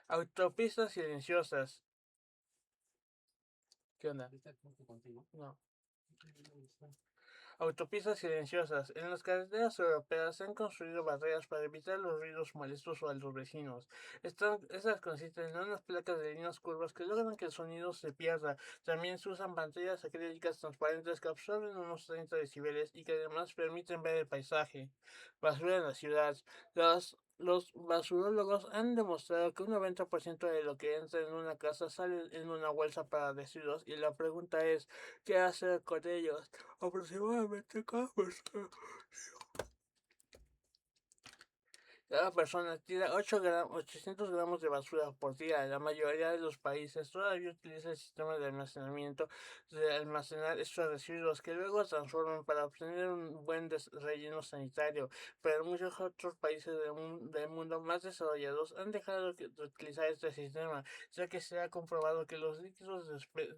Autopistas silenciosas. ¿Qué onda? No. Autopistas silenciosas. En las carreteras europeas se han construido barreras para evitar los ruidos molestos a los vecinos. Estas consisten en unas placas de líneas curvas que logran que el sonido se pierda. También se usan pantallas acrílicas transparentes que absorben unos 30 decibeles y que además permiten ver el paisaje. Basura en la ciudad. Los basurólogos han demostrado que un 90% de lo que entra en una casa sale en una bolsa para residuos y la pregunta es, ¿qué hacer con ellos? Aproximadamente cada persona tira 800 gramos de basura por día. La mayoría de los países todavía utiliza el sistema de almacenamiento de almacenar estos residuos que luego transforman para obtener un buen relleno sanitario. Pero muchos otros países del mundo más desarrollados han dejado de utilizar este sistema, ya que se ha comprobado que los líquidos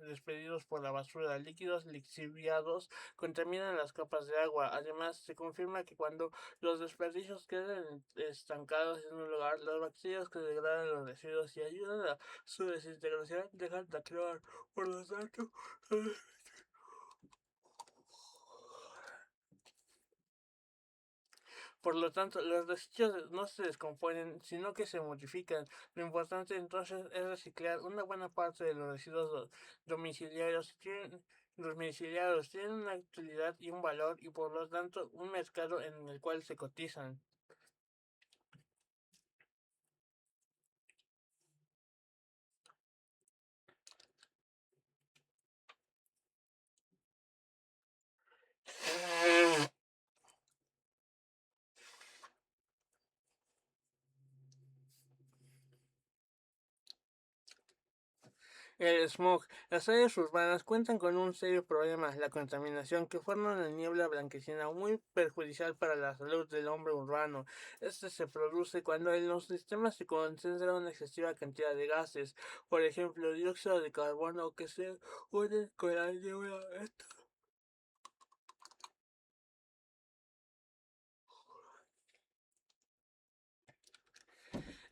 despedidos por la basura, líquidos lixiviados, contaminan las capas de agua. Además, se confirma que cuando los desperdicios quedan estancados en un lugar, las bacterias que degradan los residuos y ayudan a su desintegración dejan de actuar. Por lo tanto, los desechos no se descomponen, sino que se modifican. Lo importante entonces es reciclar una buena parte de los residuos domiciliarios. Los domiciliarios tienen una utilidad y un valor y por lo tanto un mercado en el cual se cotizan. El smog. Las áreas urbanas cuentan con un serio problema, la contaminación, que forma una niebla blanquecina muy perjudicial para la salud del hombre urbano. Este se produce cuando en los sistemas se concentra una excesiva cantidad de gases, por ejemplo, dióxido de carbono, que se une con la niebla.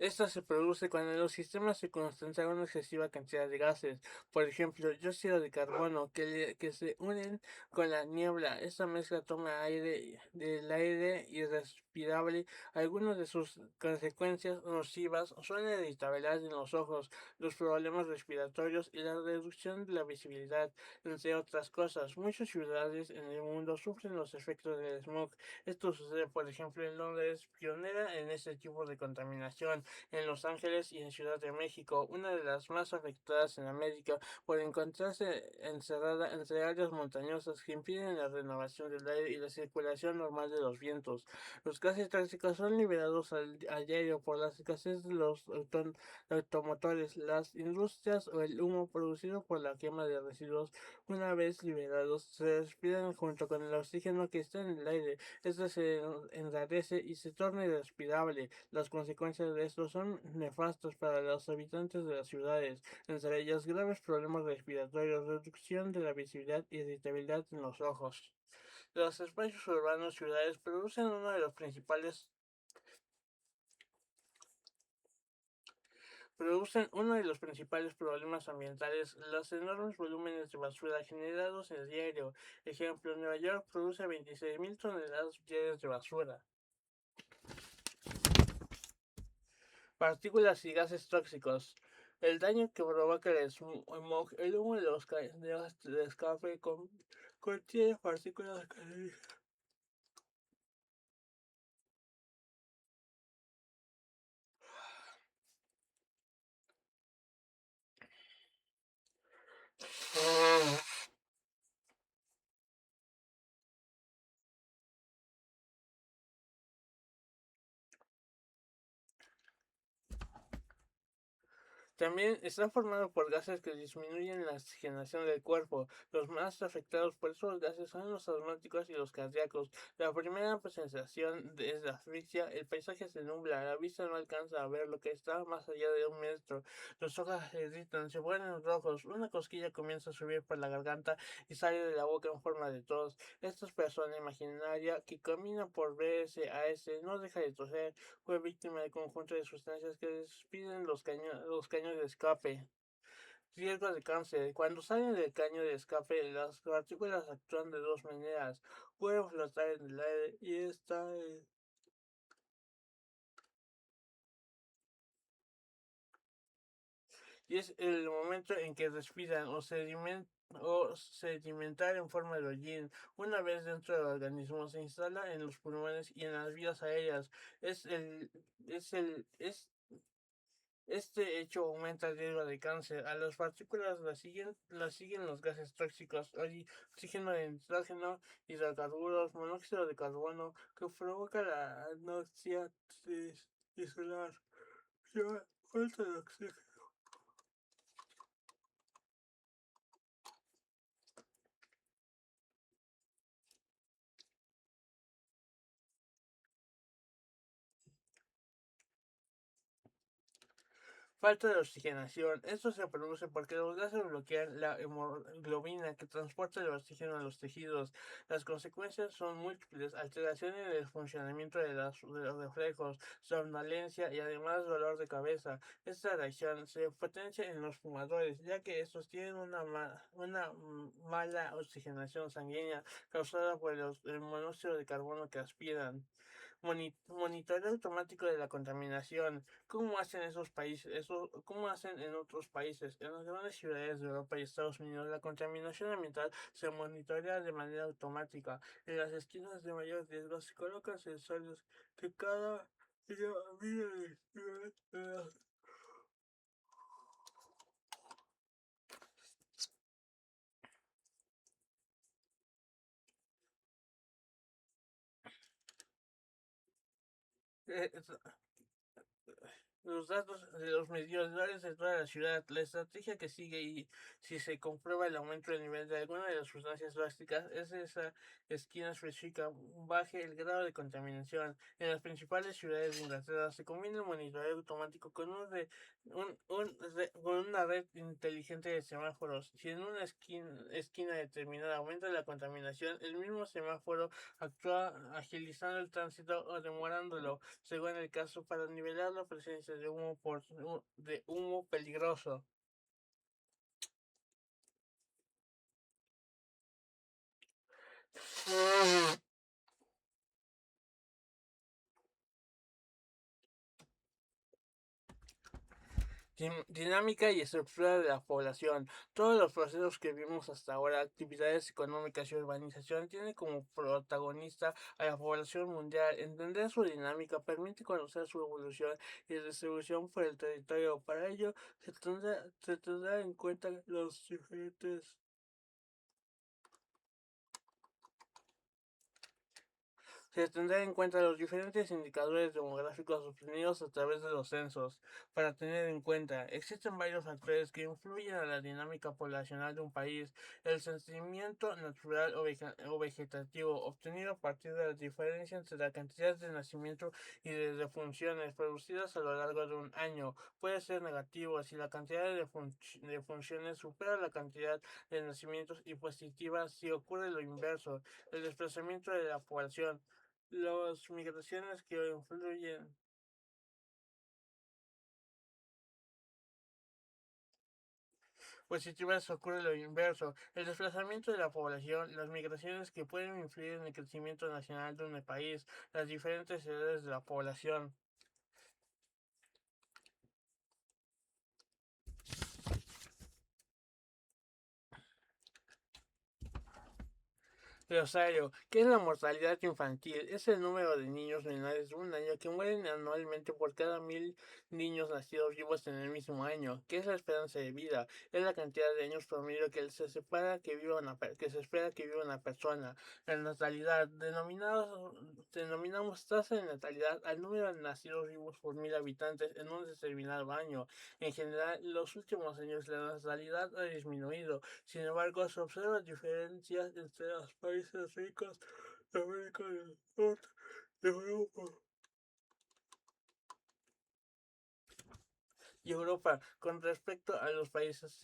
Esta se produce cuando en los sistemas se concentra una excesiva cantidad de gases, por ejemplo, dióxido de carbono, que se unen con la niebla. Esta mezcla toma aire del aire irrespirable. Algunas de sus consecuencias nocivas son la irritabilidad en los ojos, los problemas respiratorios y la reducción de la visibilidad, entre otras cosas. Muchas ciudades en el mundo sufren los efectos del smog. Esto sucede, por ejemplo, en Londres, pionera en este tipo de contaminación, en Los Ángeles y en Ciudad de México, una de las más afectadas en América por encontrarse encerrada entre áreas montañosas que impiden la renovación del aire y la circulación normal de los vientos. Los gases tóxicos son liberados al diario por la escasez de los automotores, las industrias o el humo producido por la quema de residuos. Una vez liberados, se respiran junto con el oxígeno que está en el aire. Esto se enrarece y se torna irrespirable. Las consecuencias de esto son nefastas para los habitantes de las ciudades, entre ellas graves problemas respiratorios, reducción de la visibilidad y irritabilidad en los ojos. Los espacios urbanos ciudades producen uno de los principales problemas ambientales, los enormes volúmenes de basura generados en diario. Ejemplo, Nueva York produce 26.000 toneladas diarias de basura. Partículas y gases tóxicos. El daño que provoca el smog, el humo de los cadenas de escape contiene partículas cancerígenas. También está formado por gases que disminuyen la oxigenación del cuerpo. Los más afectados por estos gases son los asmáticos y los cardíacos. La primera sensación es la asfixia. El paisaje se nubla, la vista no alcanza a ver lo que está más allá de 1 metro. Los ojos se irritan, se vuelven rojos. Una cosquilla comienza a subir por la garganta y sale de la boca en forma de tos. Esta persona imaginaria que camina por BSAS no deja de toser. Fue víctima del conjunto de sustancias que despiden los caños de escape. Riesgos de cáncer. Cuando salen del caño de escape, las partículas actúan de dos maneras. Pueden flotar en el aire y es el momento en que respiran o sedimentar en forma de hollín. Una vez dentro del organismo se instala en los pulmones y en las vías aéreas. Es el, este hecho aumenta el riesgo de cáncer. A las partículas las siguen los gases tóxicos, oxígeno de nitrógeno, hidrocarburos, monóxido de carbono, que provoca la anoxia tisular. Falta de oxígeno. Falta de oxigenación. Esto se produce porque los gases bloquean la hemoglobina que transporta el oxígeno a los tejidos. Las consecuencias son múltiples: alteración en el funcionamiento de los reflejos, somnolencia y además dolor de cabeza. Esta reacción se potencia en los fumadores, ya que estos tienen una mala oxigenación sanguínea causada por el monóxido de carbono que aspiran. Monitoreo automático de la contaminación. ¿Cómo hacen esos países? ¿Cómo hacen en otros países? En las grandes ciudades de Europa y Estados Unidos, la contaminación ambiental se monitorea de manera automática. En las esquinas de mayor riesgo se colocan sensores que cada día miden eh, los datos de los medidores de toda la ciudad, la estrategia que sigue y si se comprueba el aumento del nivel de alguna de las sustancias drásticas, es esa esquina específica, baje el grado de contaminación. En las principales ciudades de Inglaterra se combina el monitoreo automático con, con una red inteligente de semáforos. Si en una esquina determinada aumenta la contaminación, el mismo semáforo actúa agilizando el tránsito o demorándolo según el caso, para nivelar la presencia de humo peligroso. Dinámica y estructura de la población. Todos los procesos que vimos hasta ahora, actividades económicas y urbanización, tienen como protagonista a la población mundial. Entender su dinámica permite conocer su evolución y distribución por el territorio. Para ello, se tendrá en cuenta los diferentes Se tendrá en cuenta los diferentes indicadores demográficos obtenidos a través de los censos. Para tener en cuenta, existen varios factores que influyen a la dinámica poblacional de un país. El sentimiento natural o vegetativo, obtenido a partir de la diferencia entre la cantidad de nacimiento y de defunciones producidas a lo largo de un año, puede ser negativo si la cantidad de funciones supera la cantidad de nacimientos, y positiva si ocurre lo inverso, el desplazamiento de la población. Las migraciones que influyen positivas ocurre lo inverso, el desplazamiento de la población, las migraciones que pueden influir en el crecimiento nacional de un país, las diferentes edades de la población. Rosario, ¿qué es la mortalidad infantil? Es el número de niños menores de un año que mueren anualmente por cada 1000 niños nacidos vivos en el mismo año. ¿Qué es la esperanza de vida? Es la cantidad de años promedio que se espera que viva una persona. La natalidad, denominamos tasa de natalidad al número de nacidos vivos por 1000 habitantes en un determinado año. En general, en los últimos años la natalidad ha disminuido. Sin embargo, se observan diferencias entre los países ricos de América del Norte, de Europa y Europa con respecto a los países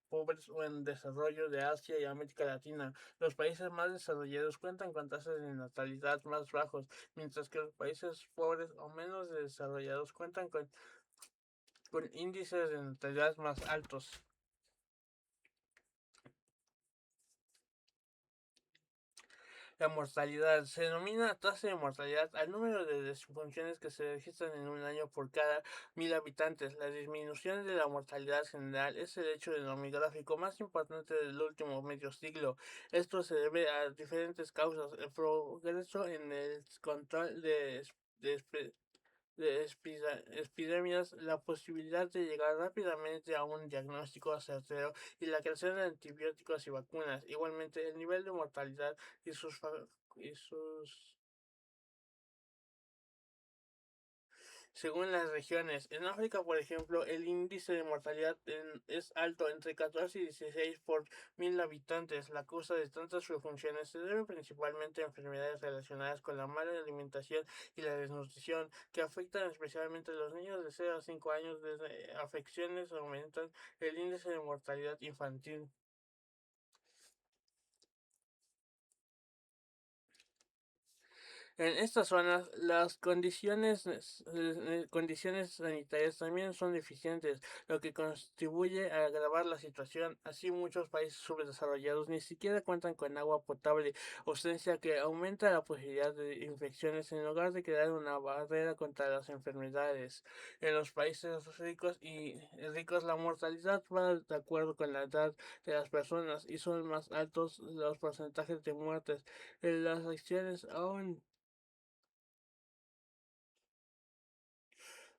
pobres o en desarrollo de Asia y América Latina. Los países más desarrollados cuentan con tasas de natalidad más bajos, mientras que los países pobres o menos desarrollados cuentan con índices de natalidad más altos. La mortalidad se denomina tasa de mortalidad al número de defunciones que se registran en un año por cada 1000 habitantes. La disminución de la mortalidad general es el hecho demográfico más importante del último medio siglo. Esto se debe a diferentes causas: el progreso en el control de epidemias, la posibilidad de llegar rápidamente a un diagnóstico certero y la creación de antibióticos y vacunas. Igualmente, el nivel de mortalidad y y sus según las regiones. En África, por ejemplo, el índice de mortalidad es alto, entre 14 y 16 por 1000 habitantes. La causa de tantas subfunciones se debe principalmente a enfermedades relacionadas con la mala alimentación y la desnutrición, que afectan especialmente a los niños de 0 a 5 años. Desde afecciones aumentan el índice de mortalidad infantil. En estas zonas, las condiciones sanitarias también son deficientes, lo que contribuye a agravar la situación. Así, muchos países subdesarrollados ni siquiera cuentan con agua potable, ausencia que aumenta la posibilidad de infecciones en lugar de crear una barrera contra las enfermedades. En los países ricos, la mortalidad va de acuerdo con la edad de las personas y son más altos los porcentajes de muertes. En las acciones aún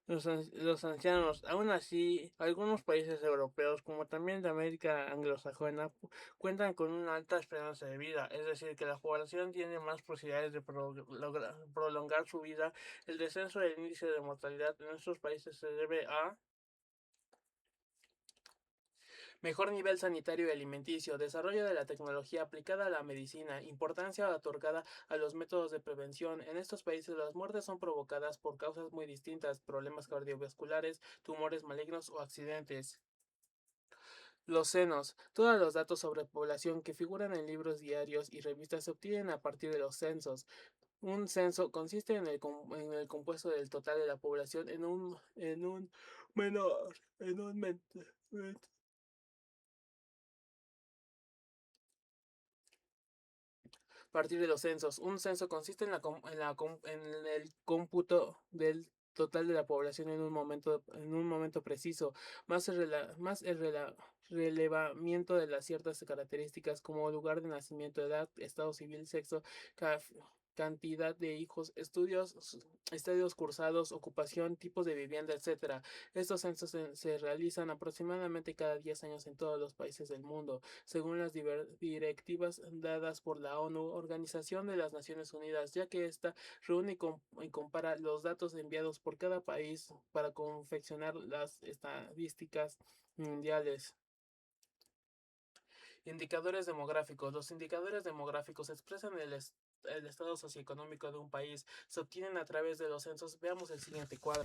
los ancianos. Aún así, algunos países europeos, como también de América anglosajona, cuentan con una alta esperanza de vida, es decir, que la población tiene más posibilidades de prolongar su vida. El descenso del índice de mortalidad en estos países se debe a mejor nivel sanitario y alimenticio, desarrollo de la tecnología aplicada a la medicina, importancia otorgada a los métodos de prevención. En estos países las muertes son provocadas por causas muy distintas: problemas cardiovasculares, tumores malignos o accidentes. Los censos. Todos los datos sobre población que figuran en libros diarios y revistas se obtienen a partir de los censos. Un censo consiste en el compuesto del total de la población en un menor, en un men- partir de los censos. Un censo consiste en el cómputo del total de la población en un momento preciso, más el relevamiento de las ciertas características como lugar de nacimiento, edad, estado civil, sexo, cantidad de hijos, estudios cursados, ocupación, tipos de vivienda, etcétera. Estos censos se realizan aproximadamente cada 10 años en todos los países del mundo, según las directivas dadas por la ONU, Organización de las Naciones Unidas, ya que ésta reúne y compara los datos enviados por cada país para confeccionar las estadísticas mundiales. Indicadores demográficos. Los indicadores demográficos expresan el estado socioeconómico de un país. Se obtienen a través de los censos. Veamos el siguiente cuadro.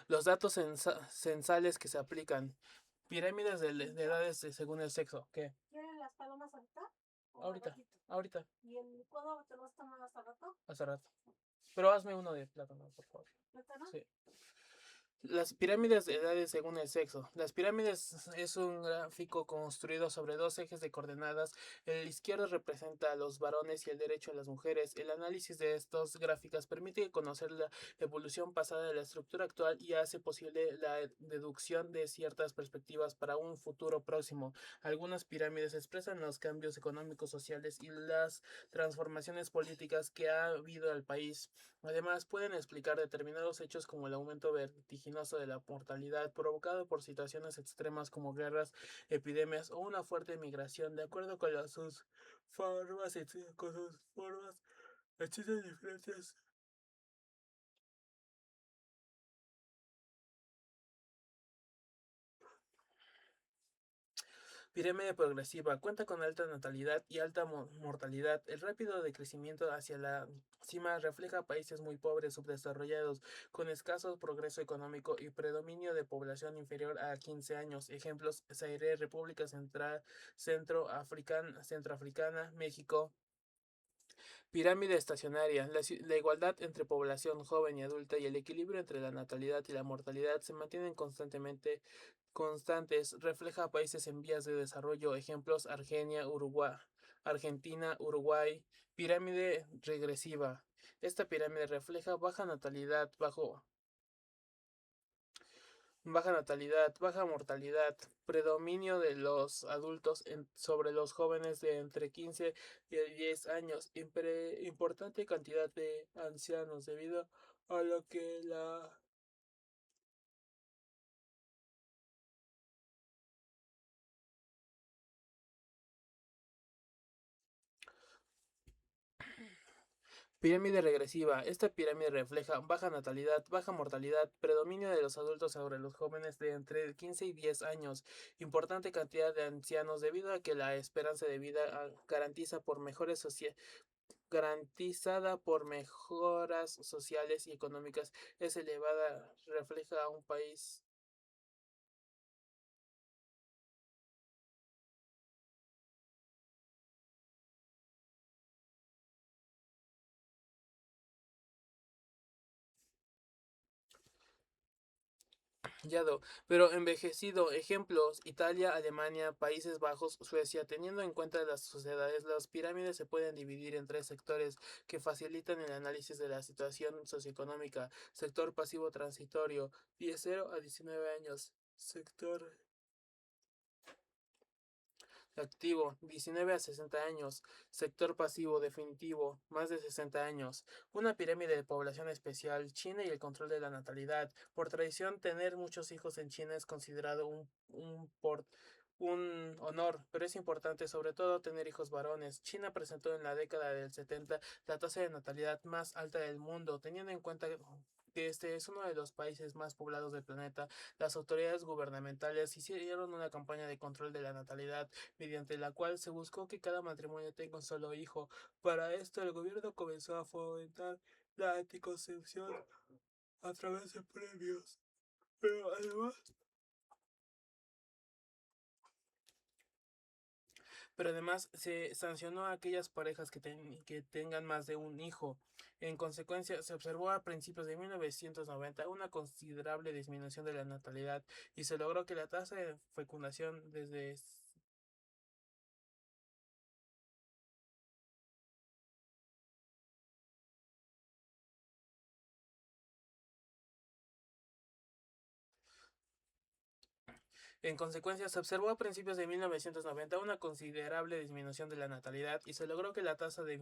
Los datos censales que se aplican. Pirámides de edades según el sexo. ¿Qué? ¿Quieren las palomas ahorita? Ahorita, ahorita. ¿Y cuándo te vas a tomar hasta rato? Hace rato. Pero hazme uno de plátano, por favor. ¿Plátano? Sí. Las pirámides de edades según el sexo. Las pirámides es un gráfico construido sobre dos ejes de coordenadas. El izquierdo representa a los varones y el derecho a las mujeres. El análisis de estas gráficas permite conocer la evolución pasada de la estructura actual y hace posible la deducción de ciertas perspectivas para un futuro próximo. Algunas pirámides expresan los cambios económicos, sociales y las transformaciones políticas que ha habido al país. Además, pueden explicar determinados hechos como el aumento vertiginoso de la mortalidad provocado por situaciones extremas como guerras, epidemias o una fuerte migración. De acuerdo con sus formas, existen diferencias. Pirámide progresiva. Cuenta con alta natalidad y alta mortalidad. El rápido decrecimiento hacia la cima refleja países muy pobres, subdesarrollados, con escaso progreso económico y predominio de población inferior a 15 años. Ejemplos: Zaire, República Central, Centroafricana, México. Pirámide estacionaria. La igualdad entre población joven y adulta y el equilibrio entre la natalidad y la mortalidad se mantienen constantes. Refleja países en vías de desarrollo. Ejemplos: Argentina, Uruguay. Pirámide regresiva. Esta pirámide refleja baja natalidad, baja mortalidad, predominio de los adultos sobre los jóvenes de entre 15 y 10 años, importante cantidad de ancianos debido a lo que la pirámide regresiva. Esta pirámide refleja baja natalidad, baja mortalidad, predominio de los adultos sobre los jóvenes de entre 15 y 10 años, importante cantidad de ancianos debido a que la esperanza de vida garantizada por mejoras sociales y económicas es elevada, refleja a un país. Yado, pero envejecido. Ejemplos: Italia, Alemania, Países Bajos, Suecia. Teniendo en cuenta las sociedades, las pirámides se pueden dividir en tres sectores que facilitan el análisis de la situación socioeconómica. Sector pasivo transitorio, 10 0 a 19 años. Sector activo, 19 a 60 años. Sector pasivo definitivo, más de 60 años. Una pirámide de población especial. China y el control de la natalidad. Por tradición, tener muchos hijos en China es considerado un honor, pero es importante sobre todo tener hijos varones. China presentó en la década del 70 la tasa de natalidad más alta del mundo, teniendo en cuenta que este es uno de los países más poblados del planeta. Las autoridades gubernamentales hicieron una campaña de control de la natalidad mediante la cual se buscó que cada matrimonio tenga un solo hijo. Para esto, el gobierno comenzó a fomentar la anticoncepción a través de premios. Pero además se sancionó a aquellas parejas que tengan más de un hijo. En consecuencia, se observó a principios de 1990 una considerable disminución de la natalidad y se logró que la tasa de fecundación desde En consecuencia, se observó a principios de 1990 una considerable disminución de la natalidad y se logró que la tasa de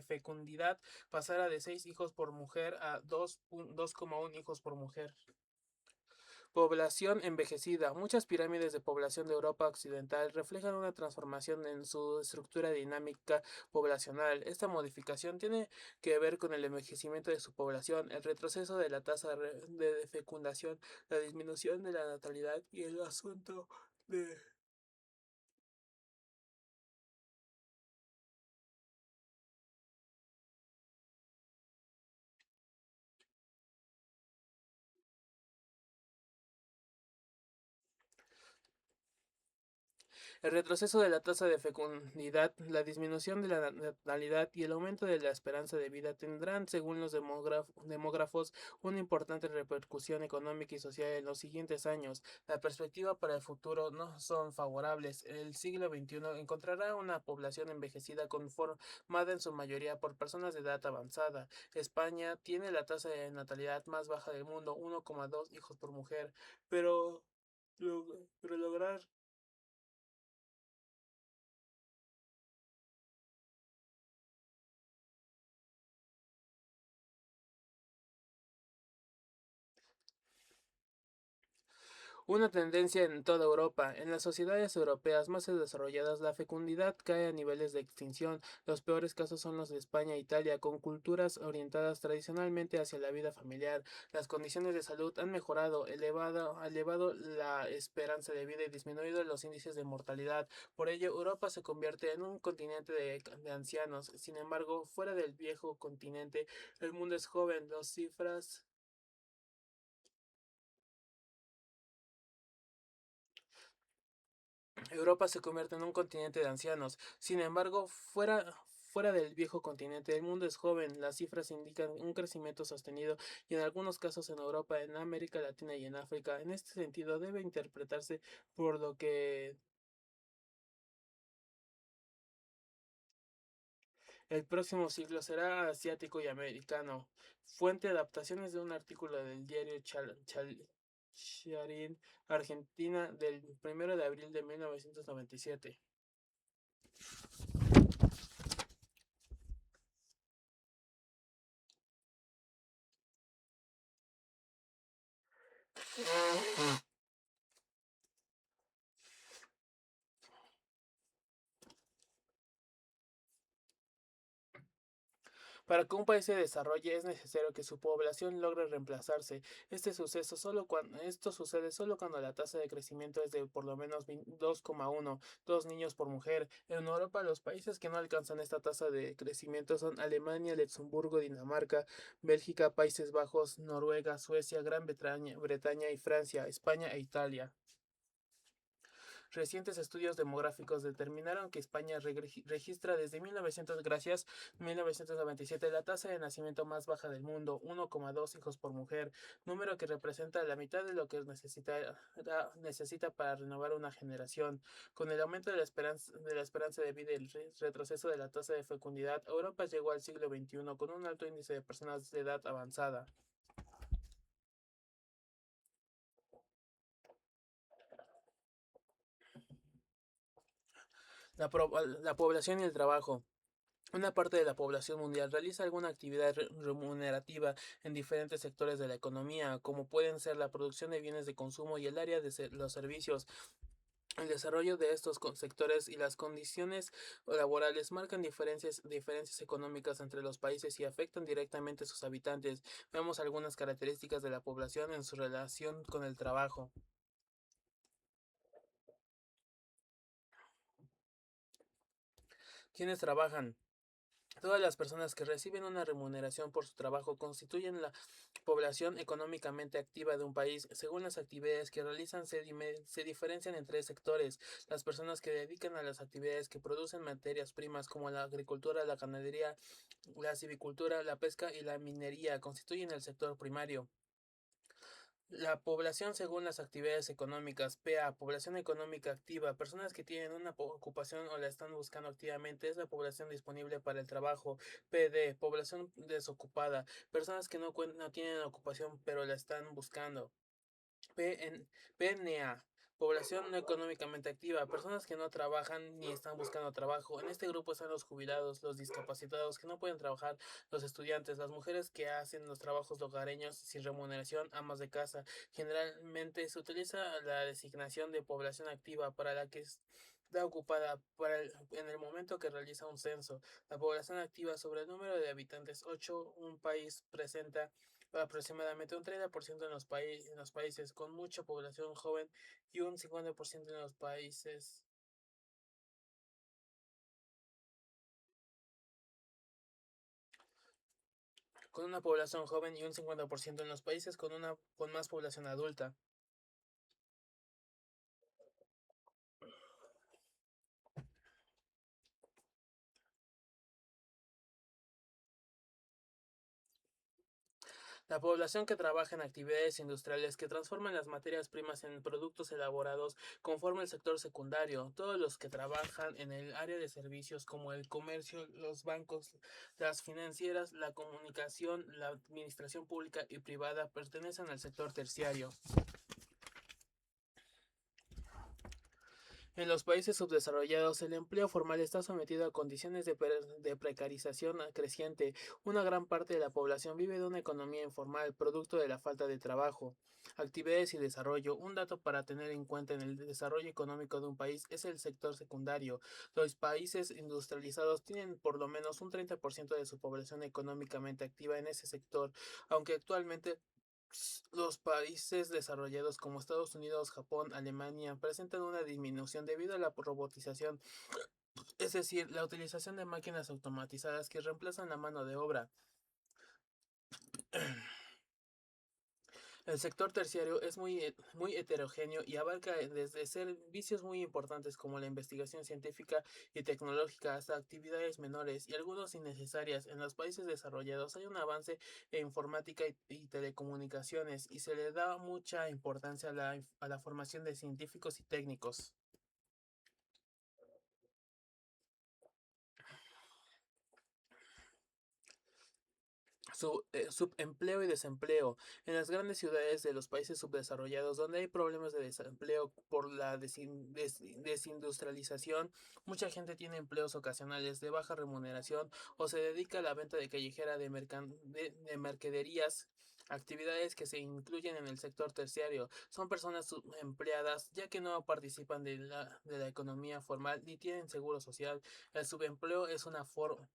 fecundidad pasara de 6 hijos por mujer a 2,1 hijos por mujer. Población envejecida. Muchas pirámides de población de Europa Occidental reflejan una transformación en su estructura dinámica poblacional. Esta modificación tiene que ver con el envejecimiento de su población, el retroceso de la tasa de fecundación, la disminución de la natalidad y el asunto de El retroceso de la tasa de fecundidad, la disminución de la natalidad y el aumento de la esperanza de vida tendrán, según los demógrafos, una importante repercusión económica y social en los siguientes años. La perspectiva para el futuro no son favorables. El siglo XXI encontrará una población envejecida conformada en su mayoría por personas de edad avanzada. España tiene la tasa de natalidad más baja del mundo, 1,2 hijos por mujer, pero, pero lograr una tendencia en toda Europa. En las sociedades europeas más desarrolladas, la fecundidad cae a niveles de extinción. Los peores casos son los de España e Italia, con culturas orientadas tradicionalmente hacia la vida familiar. Las condiciones de salud han mejorado, elevado la esperanza de vida y disminuido los índices de mortalidad. Por ello, Europa se convierte en un continente de ancianos. Sin embargo, fuera del viejo continente, el mundo es joven. Las cifras Europa se convierte en un continente de ancianos. Sin embargo, fuera del viejo continente, el mundo es joven. Las cifras indican un crecimiento sostenido y en algunos casos en Europa, en América Latina y en África. En este sentido, debe interpretarse por lo que el próximo siglo será asiático y americano. Fuente adaptaciones de un artículo del diario Clarín, Argentina, del 1 de abril de 1997. Para que un país se desarrolle es necesario que su población logre reemplazarse. Esto sucede solo cuando la tasa de crecimiento es de por lo menos 2,1, 2 niños por mujer. En Europa, los países que no alcanzan esta tasa de crecimiento son Alemania, Luxemburgo, Dinamarca, Bélgica, Países Bajos, Noruega, Suecia, Gran Bretaña y Francia, España e Italia. Recientes estudios demográficos determinaron que España registra desde 1997 la tasa de nacimiento más baja del mundo, 1,2 hijos por mujer, número que representa la mitad de lo que necesita para renovar una generación. Con el aumento de la esperanza de vida y el retroceso de la tasa de fecundidad, Europa llegó al siglo XXI con un alto índice de personas de edad avanzada. La población y el trabajo. Una parte de la población mundial realiza alguna actividad remunerativa en diferentes sectores de la economía, como pueden ser la producción de bienes de consumo y el área de los servicios. El desarrollo de estos sectores y las condiciones laborales marcan diferencias económicas entre los países y afectan directamente a sus habitantes. Veamos algunas características de la población en su relación con el trabajo. ¿Quiénes trabajan? Todas las personas que reciben una remuneración por su trabajo constituyen la población económicamente activa de un país. Según las actividades que realizan, se diferencian en tres sectores. Las personas que dedican a las actividades que producen materias primas como la agricultura, la ganadería, la silvicultura, la pesca y la minería constituyen el sector primario. La población según las actividades económicas, PA, población económica activa, personas que tienen una ocupación o la están buscando activamente, es la población disponible para el trabajo. PD, población desocupada, personas que no tienen ocupación pero la están buscando. PN PNA, población no económicamente activa, personas que no trabajan ni están buscando trabajo. En este grupo están los jubilados, los discapacitados que no pueden trabajar, los estudiantes, las mujeres que hacen los trabajos hogareños sin remuneración, amas de casa. Generalmente se utiliza la designación de población activa para la que está ocupada en el momento que realiza un censo. La población activa sobre el número de habitantes. 8, un país presenta aproximadamente un 30% en los países con mucha población joven y un 50% en los países con una población joven y un 50% en los países con más población adulta. La población que trabaja en actividades industriales que transforman las materias primas en productos elaborados conforma el sector secundario. Todos los que trabajan en el área de servicios como el comercio, los bancos, las financieras, la comunicación, la administración pública y privada pertenecen al sector terciario. En los países subdesarrollados, el empleo formal está sometido a condiciones de precarización creciente. Una gran parte de la población vive de una economía informal, producto de la falta de trabajo. Actividades y desarrollo. Un dato para tener en cuenta en el desarrollo económico de un país es el sector secundario. Los países industrializados tienen por lo menos un 30% de su población económicamente activa en ese sector, aunque actualmente los países desarrollados como Estados Unidos, Japón, Alemania presentan una disminución debido a la robotización, es decir, la utilización de máquinas automatizadas que reemplazan la mano de obra. El sector terciario es muy heterogéneo y abarca desde servicios muy importantes como la investigación científica y tecnológica hasta actividades menores y algunos innecesarias. En los países desarrollados hay un avance en informática y telecomunicaciones y se le da mucha importancia a la formación de científicos y técnicos. Subempleo y desempleo. En las grandes ciudades de los países subdesarrollados, donde hay problemas de desempleo por la desindustrialización, mucha gente tiene empleos ocasionales de baja remuneración o se dedica a la venta de callejera de mercaderías. Actividades que se incluyen en el sector terciario son personas subempleadas ya que no participan de la economía formal ni tienen seguro social. El subempleo es una forma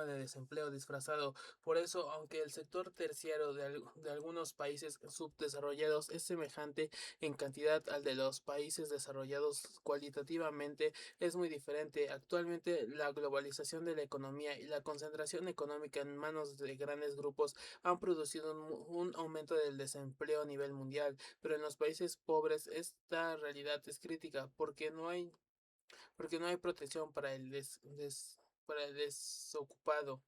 de desempleo disfrazado. Por eso, aunque el sector terciario de algunos países subdesarrollados es semejante en cantidad al de los países desarrollados, cualitativamente es muy diferente. Actualmente, la globalización de la economía y la concentración económica en manos de grandes grupos han producido un aumento del desempleo a nivel mundial, pero en los países pobres esta realidad es crítica porque no hay protección para el desocupado.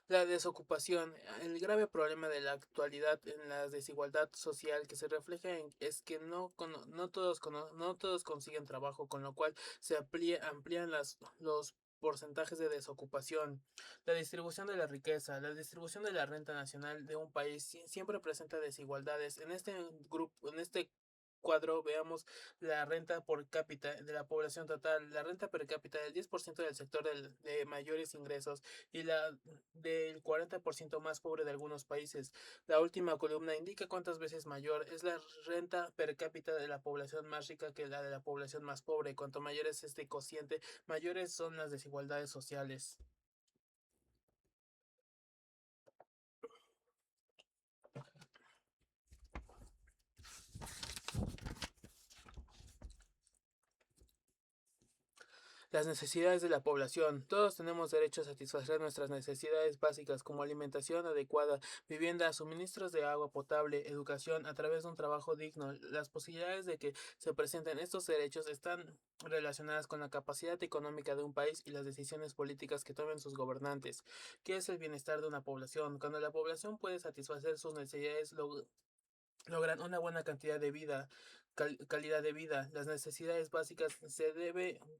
La desocupación, el grave problema de la actualidad en la desigualdad social que se refleja es que no todos consiguen trabajo, con lo cual amplían los porcentajes de desocupación. La distribución de la riqueza, la distribución de la renta nacional de un país siempre presenta desigualdades. En este cuadro veamos la renta por cápita de la población total, la renta per cápita del 10% del sector de mayores ingresos y la del 40% más pobre de algunos países. La última columna indica cuántas veces mayor es la renta per cápita de la población más rica que la de la población más pobre. Cuanto mayor es este cociente, mayores son las desigualdades sociales. Las necesidades de la población. Todos tenemos derecho a satisfacer nuestras necesidades básicas como alimentación adecuada, vivienda, suministros de agua potable, educación a través de un trabajo digno. Las posibilidades de que se presenten estos derechos están relacionadas con la capacidad económica de un país y las decisiones políticas que tomen sus gobernantes. ¿Qué es el bienestar de una población? Cuando la población puede satisfacer sus necesidades, logran una buena cantidad de vida, calidad de vida. Las necesidades básicas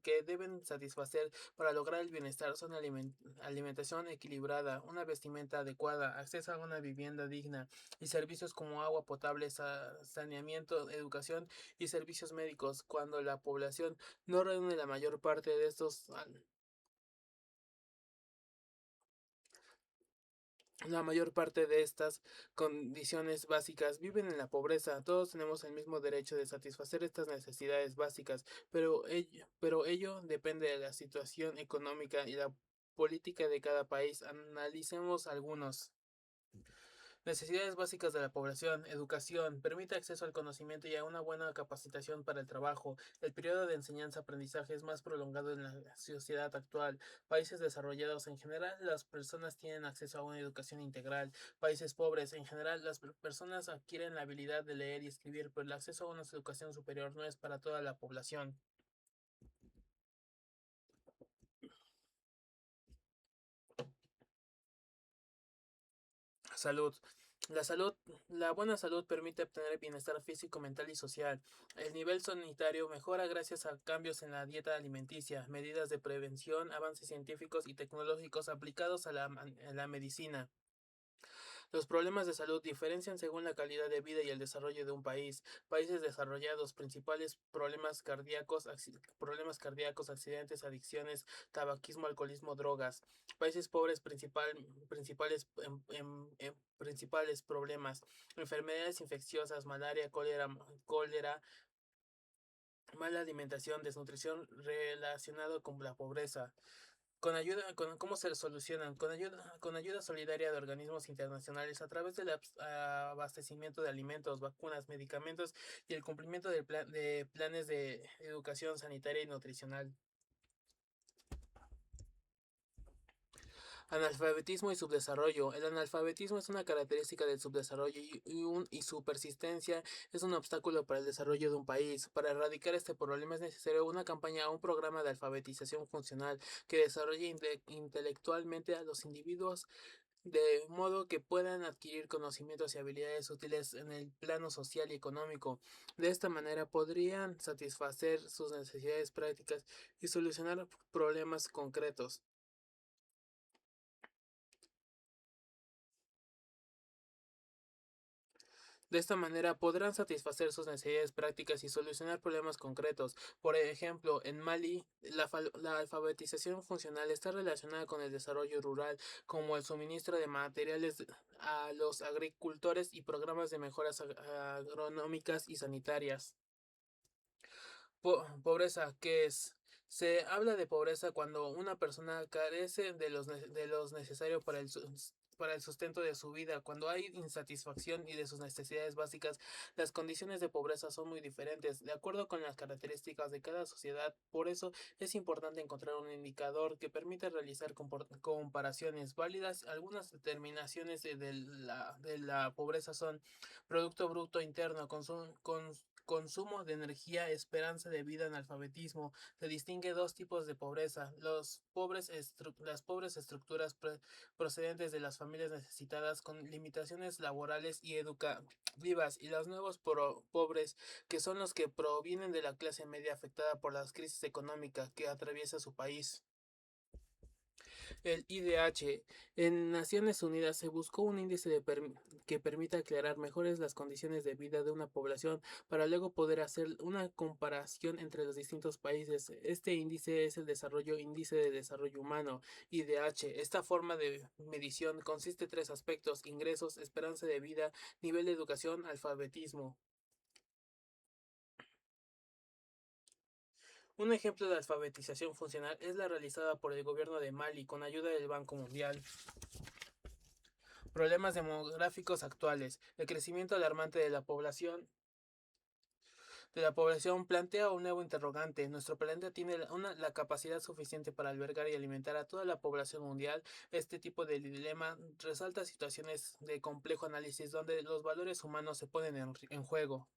que deben satisfacer para lograr el bienestar son alimentación equilibrada, una vestimenta adecuada, acceso a una vivienda digna y servicios como agua potable, saneamiento, educación y servicios médicos. Cuando la población no reúne la mayor parte de estos La mayor parte de estas condiciones básicas viven en la pobreza. Todos tenemos el mismo derecho de satisfacer estas necesidades básicas, pero ello depende de la situación económica y la política de cada país. Analicemos algunos. Necesidades básicas de la población. Educación. Permite acceso al conocimiento y a una buena capacitación para el trabajo. El periodo de enseñanza-aprendizaje es más prolongado en la sociedad actual. Países desarrollados en general, las personas tienen acceso a una educación integral. Países pobres en general, las personas adquieren la habilidad de leer y escribir, pero el acceso a una educación superior no es para toda la población. Salud. La salud, la buena salud permite obtener bienestar físico, mental y social. El nivel sanitario mejora gracias a cambios en la dieta alimenticia, medidas de prevención, avances científicos y tecnológicos aplicados a la medicina. Los problemas de salud diferencian según la calidad de vida y el desarrollo de un país. Países desarrollados, principales problemas cardíacos, accidentes, adicciones, tabaquismo, alcoholismo, drogas. Países pobres, principales problemas, enfermedades infecciosas, malaria, cólera, mala alimentación, desnutrición relacionado con la pobreza. ¿Cómo se solucionan? Con ayuda solidaria de organismos internacionales a través del abastecimiento de alimentos, vacunas, medicamentos y el cumplimiento de planes de educación sanitaria y nutricional. Analfabetismo y subdesarrollo. El analfabetismo es una característica del subdesarrollo y su persistencia es un obstáculo para el desarrollo de un país. Para erradicar este problema es necesario una campaña o un programa de alfabetización funcional que desarrolle intelectualmente a los individuos de modo que puedan adquirir conocimientos y habilidades útiles en el plano social y económico. De esta manera podrían satisfacer sus necesidades prácticas y solucionar problemas concretos. De esta manera podrán satisfacer sus necesidades prácticas y solucionar problemas concretos. Por ejemplo, en Mali, la alfabetización funcional está relacionada con el desarrollo rural, como el suministro de materiales a los agricultores y programas de mejoras agronómicas y sanitarias. Pobreza, ¿qué es? Se habla de pobreza cuando una persona carece de los necesario para para el sustento de su vida. Cuando hay insatisfacción y de sus necesidades básicas, las condiciones de pobreza son muy diferentes, de acuerdo con las características de cada sociedad. Por eso es importante encontrar un indicador que permita realizar comparaciones válidas. Algunas determinaciones de la pobreza son Producto Bruto Interno, consumo de energía, esperanza de vida, analfabetismo. Se distingue dos tipos de pobreza: las pobres estructuras procedentes de las familias necesitadas con limitaciones laborales y educativas, y los nuevos pobres, que son los que provienen de la clase media afectada por las crisis económicas que atraviesa su país. El IDH. En Naciones Unidas se buscó un índice que permita aclarar mejores las condiciones de vida de una población para luego poder hacer una comparación entre los distintos países. Este índice es el Índice de Desarrollo Humano, IDH. Esta forma de medición consiste en tres aspectos: ingresos, esperanza de vida, nivel de educación, alfabetismo. Un ejemplo de alfabetización funcional es la realizada por el gobierno de Mali con ayuda del Banco Mundial. Problemas demográficos actuales. El crecimiento alarmante de la población plantea un nuevo interrogante. ¿Nuestro planeta tiene la capacidad suficiente para albergar y alimentar a toda la población mundial? Este tipo de dilema resalta situaciones de complejo análisis donde los valores humanos se ponen en juego.